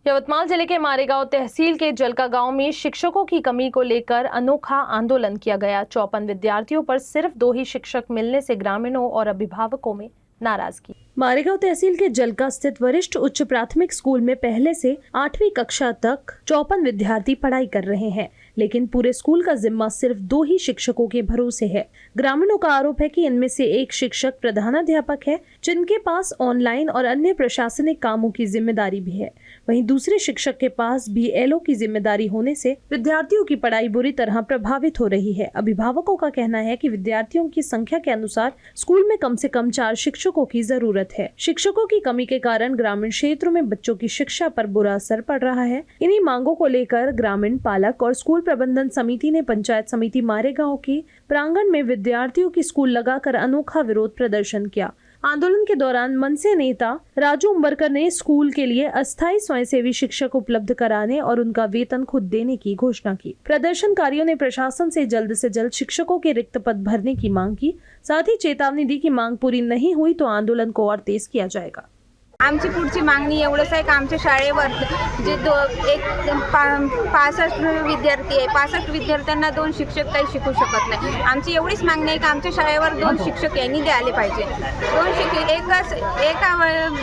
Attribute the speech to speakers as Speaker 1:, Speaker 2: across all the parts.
Speaker 1: यवतमाल जिले के मारेगांव तहसील के जलका गांव में शिक्षकों की कमी को लेकर अनोखा आंदोलन किया गया। 54 विद्यार्थियों पर सिर्फ 2 ही शिक्षक मिलने से ग्रामीणों और अभिभावकों में नाराजगी। मारेगांव तहसील के जलका स्थित वरिष्ठ उच्च प्राथमिक स्कूल में पहले से 8वीं कक्षा तक 54 विद्यार्थी पढ़ाई कर रहे हैं, लेकिन पूरे स्कूल का जिम्मा सिर्फ 2 ही शिक्षकों के भरोसे है। ग्रामीणों का आरोप है कि इनमें से एक शिक्षक प्रधानाध्यापक है, जिनके पास ऑनलाइन और अन्य प्रशासनिक कामों की जिम्मेदारी भी है। वहीं दूसरे शिक्षक के पास BLO की जिम्मेदारी होने से विद्यार्थियों की पढ़ाई बुरी तरह प्रभावित हो रही है। अभिभावकों का कहना है कि विद्यार्थियों की संख्या के अनुसार स्कूल में कम से कम 4 शिक्षकों की जरूरत है। शिक्षकों की कमी के कारण ग्रामीण क्षेत्रों में बच्चों की शिक्षा पर बुरा असर पड़ रहा है। इन्हीं मांगों को लेकर ग्रामीण पालक और स्कूल प्रबंधन समिति ने पंचायत समिति मारेगांव की प्रांगण में विद्यार्थियों की स्कूल लगाकर अनोखा विरोध प्रदर्शन किया। आंदोलन के दौरान मनसे नेता राजू उम्बरकर ने स्कूल के लिए अस्थायी स्वयंसेवी शिक्षक उपलब्ध कराने और उनका वेतन खुद देने की घोषणा की। प्रदर्शनकारियों ने प्रशासन से जल्द शिक्षकों के रिक्त पद भरने की मांग की। साथ ही चेतावनी दी कि मांग पूरी नहीं हुई तो आंदोलन को और तेज किया जाएगा।
Speaker 2: आमची पुढची मागणी एवढंच आहे की आमच्या शाळेवर जे 65 विद्यार्थी आहे, 65 विद्यार्थ्यांना 2 शिक्षक काही शिकू शकत नाही। आमची एवढीच मागणी आहे की आमच्या शाळेवर 2 शिक्षक यांनी द्यायला पाहिजे।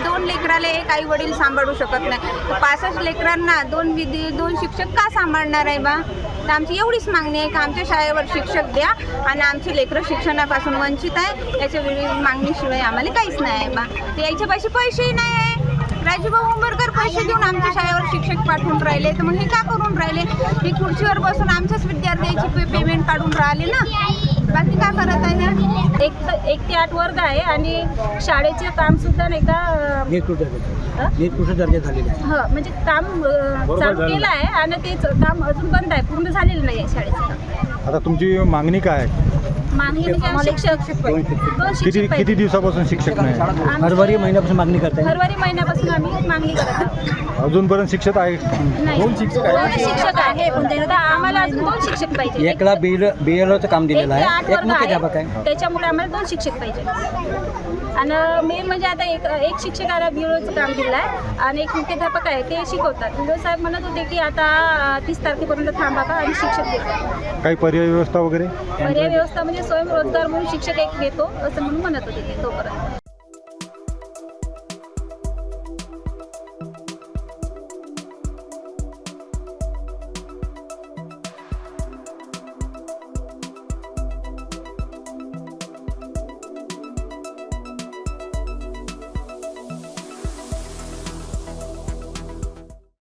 Speaker 2: 2 लेकराला एक आई वडील सांभाळू शकत नाही, 65 लेकरांना 2 शिक्षक का सांभाळणार आहे बा? तर आमची एवढीच मागणी आहे की आमच्या शाळेवर शिक्षक द्या आणि आमची लेकरं शिक्षणापासून वंचित आहे। याच्या मागणीशिवाय आम्हाला काहीच नाही आहे बा। ते याच्या पाशी पैसेही नाही आहे। राजूभाऊ उंबरकर पैसे देऊन आमच्या शाळेवर शिक्षक पाठवून राहिले, तर मग हे का करून राहिले? हे खुर्चीवर बसून आमच्याच विद्यार्थ्यांची पेमेंट काढून राहिले ना, बाकी का करत आहे?
Speaker 3: 1 ते 8 वर्ग आहे आणि शाळेचे काम सुद्धा नाही का
Speaker 4: नीट दर्जा झालेला आहे।
Speaker 3: हो, म्हणजे काम चालू केलं आहे आणि ते काम अजून बंद आहे, पूर्ण झालेलं नाही आहे शाळेचं।
Speaker 5: आता तुमची मागणी काय आहे?
Speaker 3: मागणी म्हणजे शिक्षक 2 शिक्षक
Speaker 5: किती दिवसापासून शिक्षक नाही?
Speaker 4: फरवरी महिन्यापासून मागणी करताय?
Speaker 3: फरवरी महिन्यापासून आम्ही मागणी करत आहोत।
Speaker 5: अजूनपर्यंत शिक्षक आहे?
Speaker 3: नाही,
Speaker 5: 2 शिक्षक
Speaker 3: आहे, पण आम्हाला अजून 2 शिक्षक पाहिजे।
Speaker 4: एकला BLOचं काम दिलेलं आहे, एक मुख्याध्यापक आहे,
Speaker 3: त्याच्यामुळे आम्हाला 2 शिक्षक पाहिजे। आणि मेन म्हणजे आता एक शिक्षकाला BLOचं काम दिलं आहे आणि एक मुख्याध्यापक आहे, ते शिकवतात। BLO साहेब म्हणत होते की आता 30 तारखेपर्यंत थांबावा आणि शिक्षक देतात।
Speaker 5: काही पर्याय व्यवस्था वगैरे?
Speaker 3: पर्याय व्यवस्था म्हणजे स्वयंरोजगार म्हणून शिक्षक एक घेतो असं म्हणून म्हणत होते ते तोपर्यंत।